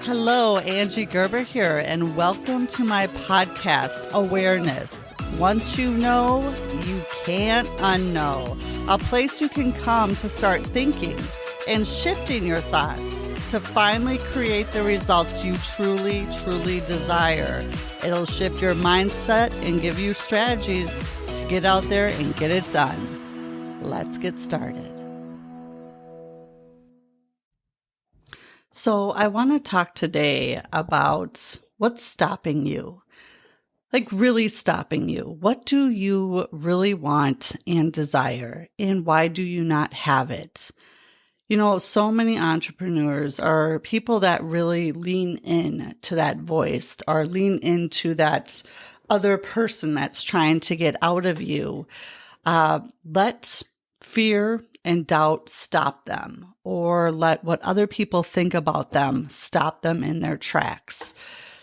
Hello, Angie Gerber here, and welcome to my podcast, Awareness. Once you know, you can't unknow. A place you can come to start thinking and shifting your thoughts to finally create the results you truly, truly desire. It'll shift your mindset and give you strategies to get out there and get it done. Let's get started. So I want to talk today about what's stopping you, like really stopping you. What do you really want and desire, and why do you not have it? You know, so many entrepreneurs are people that really lean in to that voice or lean into that other person that's trying to get out of you. Let fear and doubt stop them, or let what other people think about them stop them in their tracks.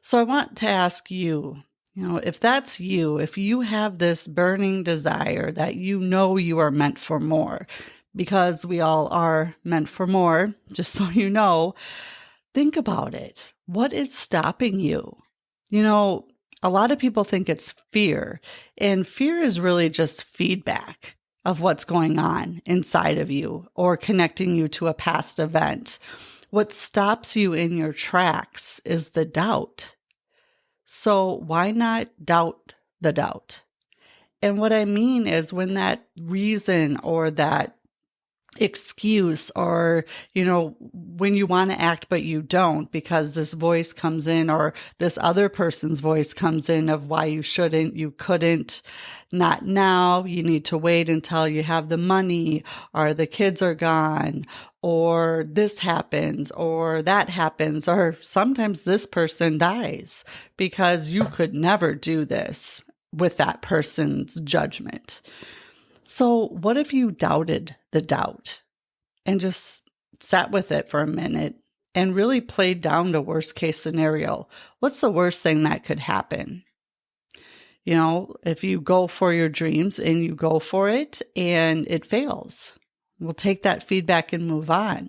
So I want to ask you, if that's you, if you have this burning desire that you know you are meant for more, because we all are meant for more, just so you know, think about it. What is stopping you? A lot of people think it's fear, and fear is really just feedback of what's going on inside of you or connecting you to a past event. What stops you in your tracks is the doubt. So why not doubt the doubt? And what I mean is when that reason or that excuse or, when you want to act but you don't because this voice comes in or this other person's voice comes in of why you shouldn't, you couldn't, not now, you need to wait until you have the money or the kids are gone or this happens or that happens or sometimes this person dies because you could never do this with that person's judgment. So what if you doubted the doubt and just sat with it for a minute and really played down the worst case scenario? What's the worst thing that could happen? If you go for your dreams and you go for it and it fails, we'll take that feedback and move on.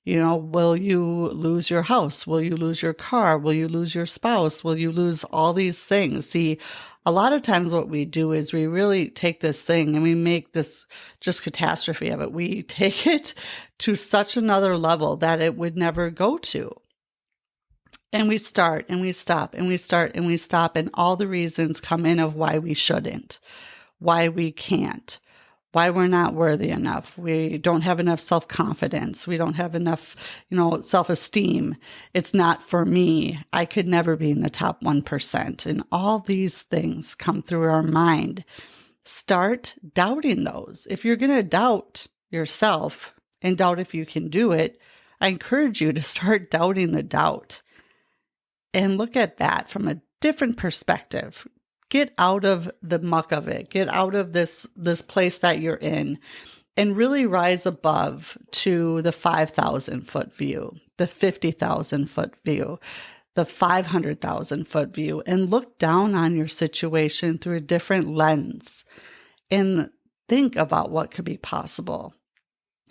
Will you lose your house? Will you lose your car? Will you lose your spouse? Will you lose all these things? See, a lot of times what we do is we really take this thing and we make this just catastrophe of it. We take it to such another level that it would never go to. And we start and we stop and we start and we stop. And all the reasons come in of why we shouldn't, why we can't, why we're not worthy enough. We don't have enough self-confidence. We don't have enough, self-esteem. It's not for me. I could never be in the top 1%. And all these things come through our mind. Start doubting those. If you're going to doubt yourself and doubt if you can do it, I encourage you to start doubting the doubt and look at that from a different perspective. Get out of the muck of it. Get out of this place that you're in and really rise above to the 5,000 foot view, the 50,000 foot view, the 500,000 foot view, and look down on your situation through a different lens and think about what could be possible.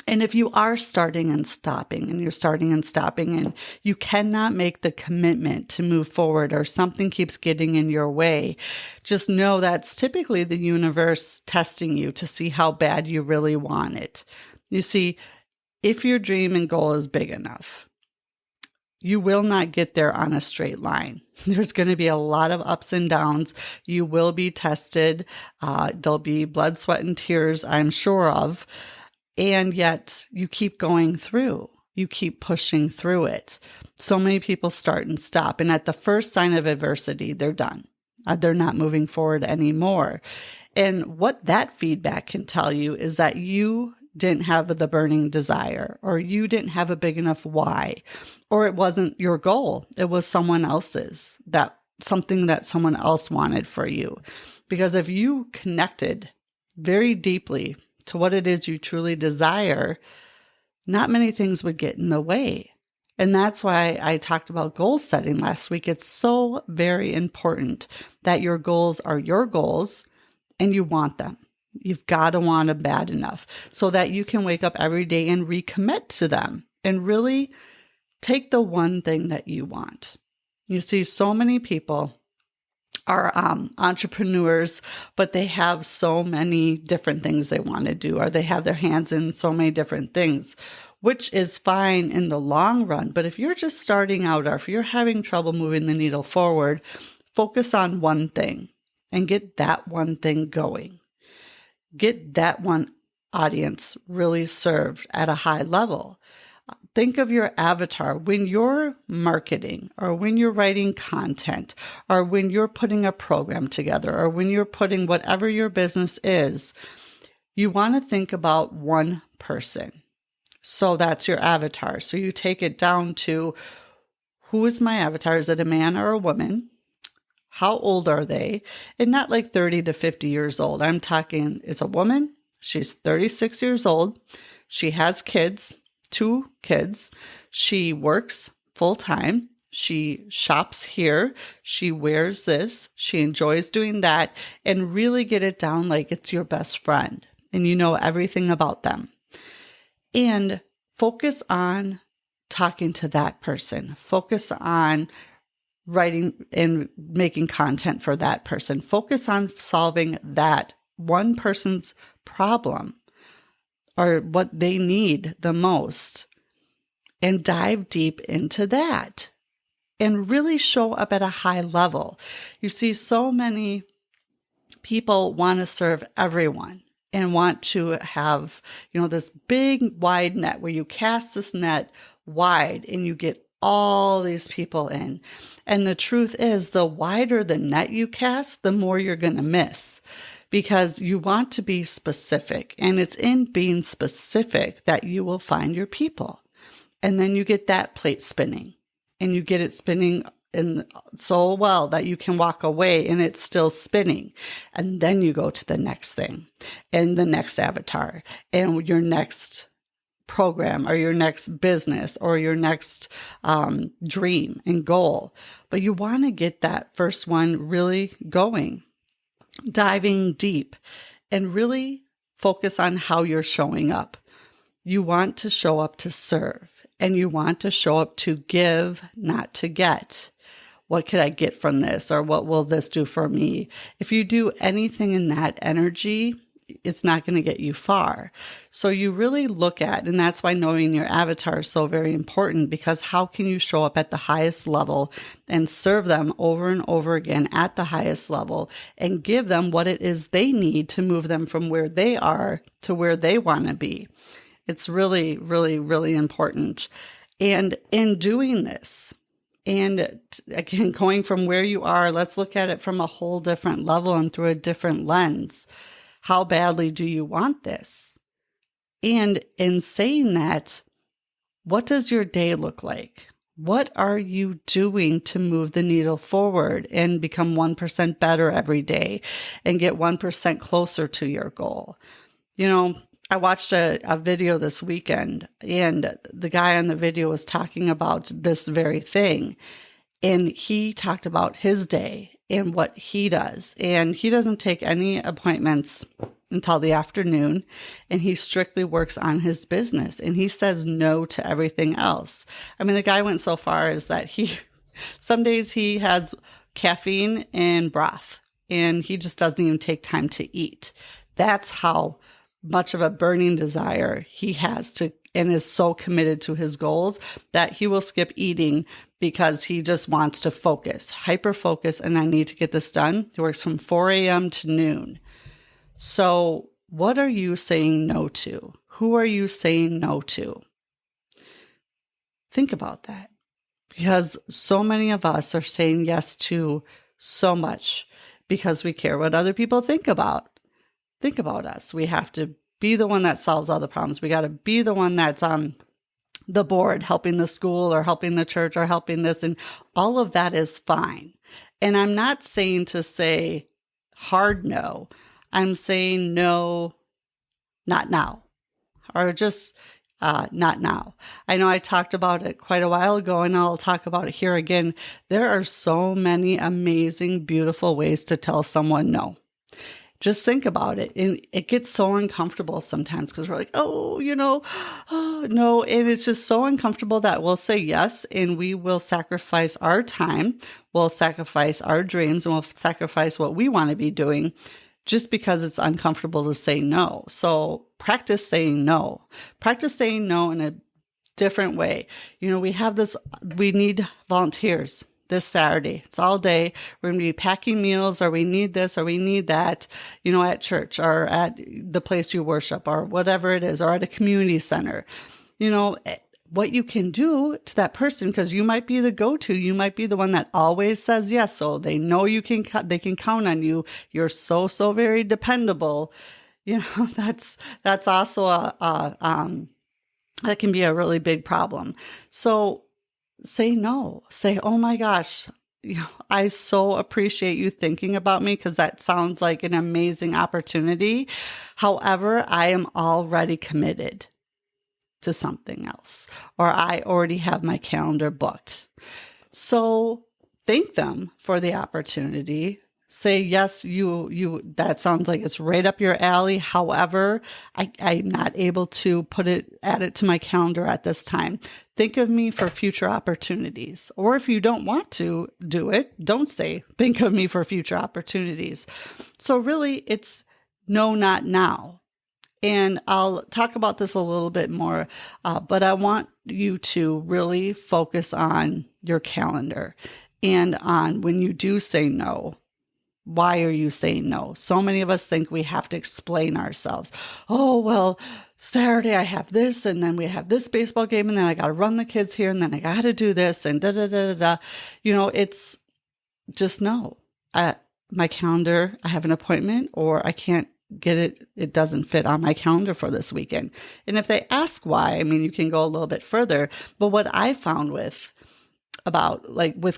And if you are starting and stopping and you're starting and stopping and you cannot make the commitment to move forward or something keeps getting in your way, just know that's typically the universe testing you to see how bad you really want it. You see, if your dream and goal is big enough, you will not get there on a straight line. There's going to be a lot of ups and downs. You will be tested. There'll be blood, sweat, and tears, I'm sure of. And yet you keep going through. You keep pushing through it. So many people start and stop. And at the first sign of adversity, they're done. They're not moving forward anymore. And what that feedback can tell you is that you didn't have the burning desire, or you didn't have a big enough why, or it wasn't your goal. It was someone else's, something that someone else wanted for you. Because if you connected very deeply to what it is you truly desire, not many things would get in the way. And that's why I talked about goal setting last week. It's so very important that your goals are your goals and you want them. You've got to want them bad enough so that you can wake up every day and recommit to them and really take the one thing that you want. You see, so many people are entrepreneurs, but they have so many different things they want to do, or they have their hands in so many different things, which is fine in the long run. But if you're just starting out, or if you're having trouble moving the needle forward, focus on one thing and get that one thing going. Get that one audience really served at a high level. Think of your avatar when you're marketing, or when you're writing content, or when you're putting a program together, or when you're putting whatever your business is. You want to think about one person. So that's your avatar. So you take it down to, who is my avatar? Is it a man or a woman? How old are they? And not like 30 to 50 years old. I'm talking, it's a woman. She's 36 years old. She has kids. 2 kids. She works full time. She shops here. She wears this. She enjoys doing that, and really get it down like it's your best friend and you know everything about them. And focus on talking to that person. Focus on writing and making content for that person. Focus on solving that one person's problem, or what they need the most, and dive deep into that and really show up at a high level. You see, so many people want to serve everyone and want to have, this big wide net where you cast this net wide and you get all these people in. And the truth is, the wider the net you cast, the more you're going to miss. Because you want to be specific, and it's in being specific that you will find your people. And then you get that plate spinning, and you get it spinning in so well that you can walk away and it's still spinning. And then you go to the next thing, and the next avatar, and your next program, or your next business, or your next dream and goal. But you want to get that first one really going, diving deep, and really focus on how you're showing up. You want to show up to serve, and you want to show up to give, not to get. What could I get from this? Or what will this do for me? If you do anything in that energy, it's not going to get you far. So you really look at, and that's why knowing your avatar is so very important, because how can you show up at the highest level and serve them over and over again at the highest level, and give them what it is they need to move them from where they are to where they want to be. It's really, really, really important. And in doing this, and again, going from where you are, let's look at it from a whole different level and through a different lens. How badly do you want this? And in saying that, what does your day look like? What are you doing to move the needle forward and become 1% better every day and get 1% closer to your goal? I watched a video this weekend, and the guy on the video was talking about this very thing. And he talked about his day and what he does. And he doesn't take any appointments until the afternoon, and he strictly works on his business, and he says no to everything else. I mean, the guy went so far as that some days he has caffeine and broth, and he just doesn't even take time to eat. That's how much of a burning desire he has to, and is so committed to his goals that he will skip eating because he just wants to focus, hyper focus, and I need to get this done. He works from 4 a.m. to noon. So what are you saying no to? Who are you saying no to? Think about that, because so many of us are saying yes to so much because we care what other people think about us. We have to be the one that solves all the problems. We got to be the one that's on the board, helping the school or helping the church or helping this. And all of that is fine. And I'm not saying to say hard no. I'm saying no, not now, or just not now. I know I talked about it quite a while ago, and I'll talk about it here again. There are so many amazing, beautiful ways to tell someone no. Just think about it. And it gets so uncomfortable sometimes because we're like, oh, no. And it's just so uncomfortable that we'll say yes, and we will sacrifice our time. We'll sacrifice our dreams, and we'll sacrifice what we want to be doing just because it's uncomfortable to say no. So practice saying no. Practice saying no in a different way. We need volunteers this Saturday. It's all day. We're going to be packing meals, or we need this, or we need that, at church or at the place you worship or whatever it is, or at a community center. What you can do to that person, because you might be the go-to, you might be the one that always says yes. So they know they can count on you. You're so very dependable. That's also that can be a really big problem. So say no. Say, oh my gosh, I so appreciate you thinking about me, because that sounds like an amazing opportunity. However, I am already committed to something else, or I already have my calendar booked. So thank them for the opportunity. Say, yes, that sounds like it's right up your alley. However, I'm not able to add it to my calendar at this time. Think of me for future opportunities. Or if you don't want to do it, don't say, think of me for future opportunities. So really, it's no, not now. And I'll talk about this a little bit more, but I want you to really focus on your calendar and on when you do say no. Why are you saying no? So many of us think we have to explain ourselves. Oh, well, Saturday I have this, and then we have this baseball game, and then I got to run the kids here, and then I got to do this, and da-da-da-da-da. It's just no. My calendar, I have an appointment, or I can't get it. It doesn't fit on my calendar for this weekend. And if they ask why, you can go a little bit further. But what I found with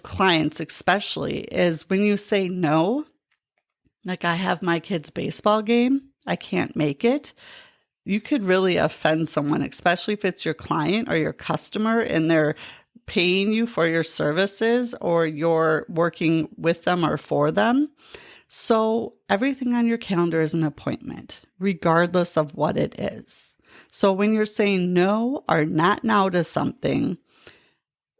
clients especially is when you say no, like I have my kid's baseball game, I can't make it. You could really offend someone, especially if it's your client or your customer and they're paying you for your services, or you're working with them or for them. So everything on your calendar is an appointment, regardless of what it is. So when you're saying no or not now to something,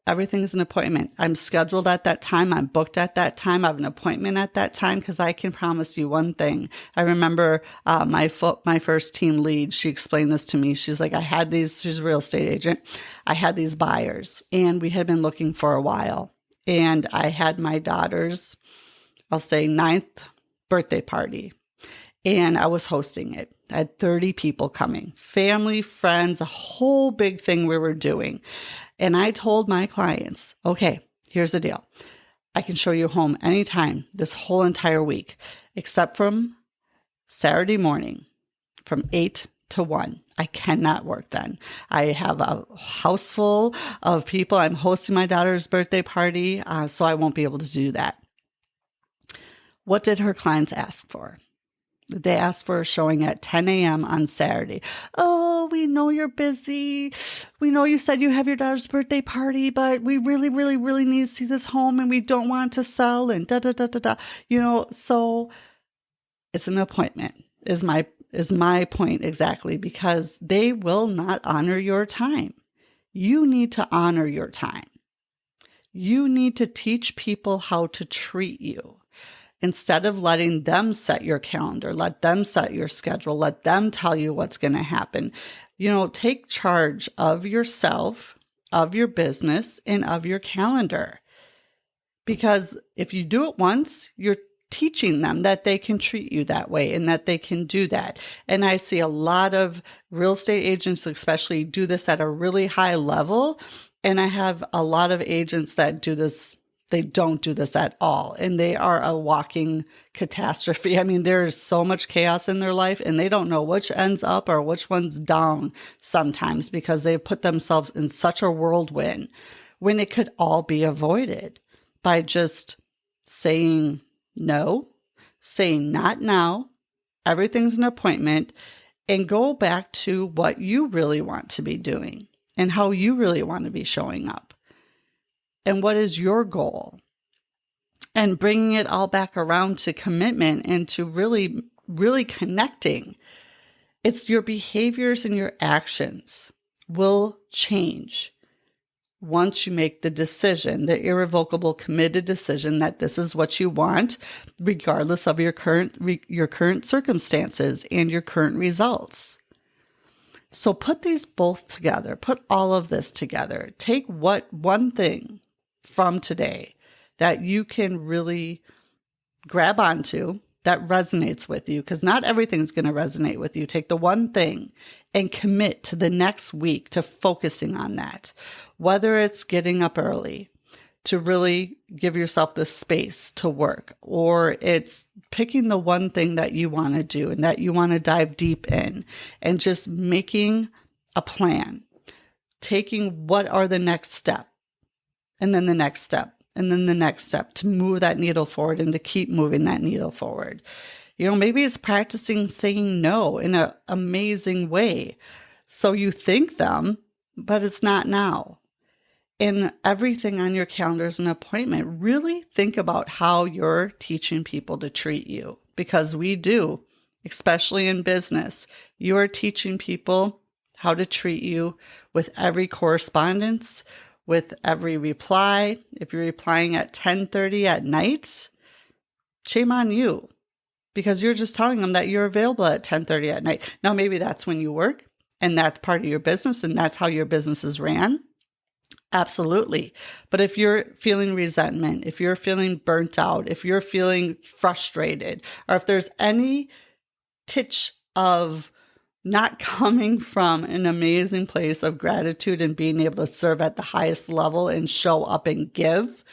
everything's an appointment. I'm scheduled at that time. I'm booked at that time. I have an appointment at that time, because I can promise you one thing. I remember my first team lead, she explained this to me. She's like, she's a real estate agent. I had these buyers, and we had been looking for a while. And I had my daughter's, I'll say, 9th birthday party, and I was hosting it. I had 30 people coming, family, friends, a whole big thing we were doing. And I told my clients, okay, here's the deal. I can show you home anytime this whole entire week, except from Saturday morning from 8 to 1. I cannot work then. I have a house full of people. I'm hosting my daughter's birthday party, so I won't be able to do that. What did her clients ask for? They asked for a showing at 10 a.m. on Saturday. Oh, we know you're busy. We know you said you have your daughter's birthday party, but we really, really, really need to see this home, and we don't want to sell, and da-da-da-da-da. So it's an appointment is my point exactly, because they will not honor your time. You need to honor your time. You need to teach people how to treat you. Instead of letting them set your calendar, let them set your schedule, let them tell you what's going to happen. Take charge of yourself, of your business, and of your calendar. Because if you do it once, you're teaching them that they can treat you that way and that they can do that. And I see a lot of real estate agents especially do this at a really high level. And I have a lot of agents that do this. They don't do this at all. And they are a walking catastrophe. There's so much chaos in their life, and they don't know which ends up or which one's down sometimes, because they've put themselves in such a whirlwind when it could all be avoided by just saying no, saying not now, everything's an appointment, and go back to what you really want to be doing and how you really want to be showing up. And what is your goal? And bringing it all back around to commitment and to really really connecting. It's your behaviors and your actions will change once you make the decision, the irrevocable, committed decision that this is what you want, regardless of your current circumstances and your current results. So put these both together. Put all of this together. Take one thing from today that you can really grab onto that resonates with you, because not everything's going to resonate with you. Take the one thing and commit to the next week to focusing on that. Whether it's getting up early to really give yourself the space to work, or it's picking the one thing that you want to do and that you want to dive deep in and just making a plan, taking what are the next step, and then the next step, and then the next step to move that needle forward and to keep moving that needle forward. Maybe it's practicing saying no in an amazing way. So you think them, but it's not now. And everything on your calendar is an appointment. Really think about how you're teaching people to treat you, because we do, especially in business. You are teaching people how to treat you with every correspondence, with every reply. If you're replying at 10:30 at night, shame on you, because you're just telling them that you're available at 10:30 at night. Now, maybe that's when you work and that's part of your business and that's how your business is ran. Absolutely. But if you're feeling resentment, if you're feeling burnt out, if you're feeling frustrated, or if there's any titch of not coming from an amazing place of gratitude and being able to serve at the highest level and show up and give,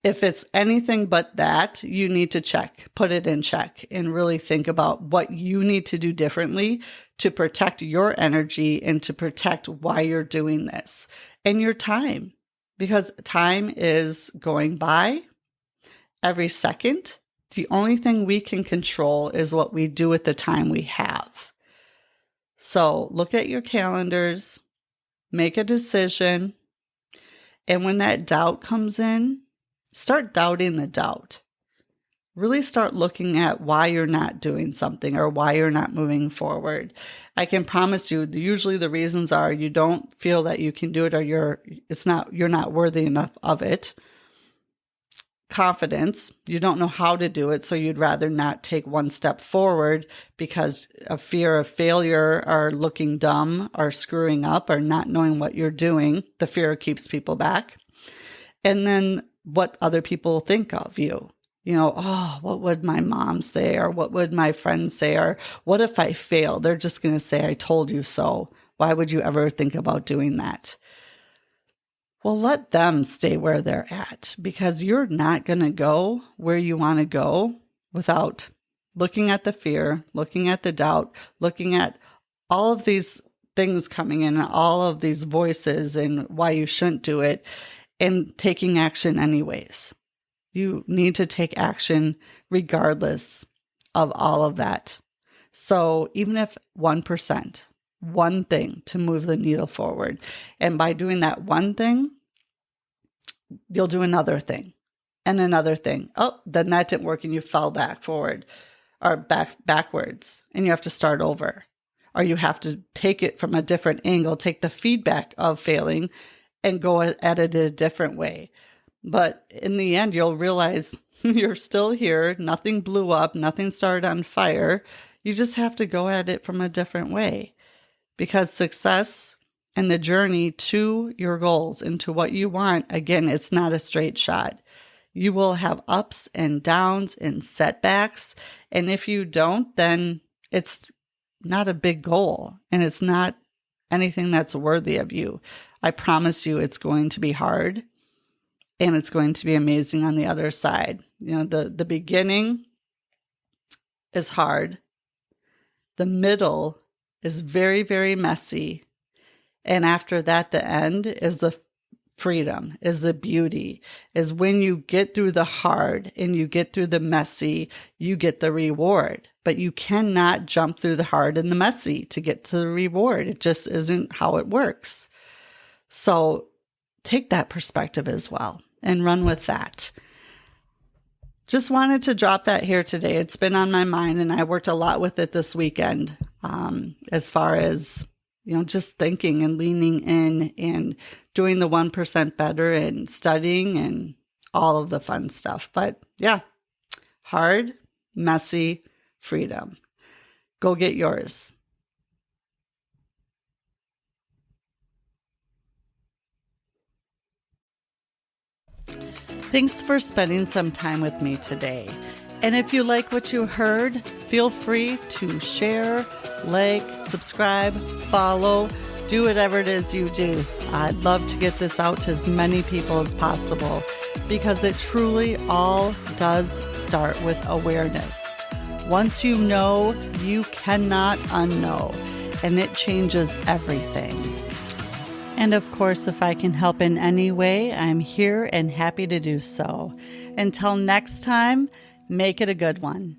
if it's anything but that, you need to put it in check, and really think about what you need to do differently to protect your energy and to protect why you're doing this and your time, because time is going by every second. The only thing we can control is what we do with the time we have. So look at your calendars, make a decision, and when that doubt comes in, start doubting the doubt. Really start looking at why you're not doing something or why you're not moving forward. I can promise you, usually the reasons are you don't feel that you can do it, or you're not worthy enough of it. Confidence, you don't know how to do it, so you'd rather not take one step forward because of fear of failure, or looking dumb, or screwing up, or not knowing what you're doing. The fear keeps people back. And then what other people think of you. Oh, what would my mom say? Or what would my friends say? Or what if I fail? They're just going to say, I told you so. Why would you ever think about doing that? Well, let them stay where they're at, because you're not going to go where you want to go without looking at the fear, looking at the doubt, looking at all of these things coming in, all of these voices and why you shouldn't do it, and taking action anyways. You need to take action regardless of all of that. So even if 1%, one thing to move the needle forward, and by doing that one thing, you'll do another thing and another thing. Oh, then that didn't work and you fell backwards, and you have to start over. Or you have to take it from a different angle, take the feedback of failing and go at it a different way. But in the end, you'll realize you're still here. Nothing blew up. Nothing started on fire. You just have to go at it from a different way, because success and the journey to your goals and to what you want, again, it's not a straight shot. You will have ups and downs and setbacks. And if you don't, then it's not a big goal and it's not anything that's worthy of you. I promise you it's going to be hard. And it's going to be amazing on the other side. The beginning is hard. The middle is very, very messy. And after that, the end is the freedom, is the beauty, is when you get through the hard and you get through the messy, you get the reward. But you cannot jump through the hard and the messy to get to the reward. It just isn't how it works. So take that perspective as well and run with that. Just wanted to drop that here today. It's been on my mind, and I worked a lot with it this weekend, as far as, just thinking and leaning in and doing the 1% better and studying and all of the fun stuff. But yeah, hard, messy freedom. Go get yours. Thanks for spending some time with me today. And if you like what you heard, feel free to share, like, subscribe, follow, do whatever it is you do. I'd love to get this out to as many people as possible because it truly all does start with awareness. Once you know, you cannot unknow, and it changes everything. And of course, if I can help in any way, I'm here and happy to do so. Until next time, make it a good one.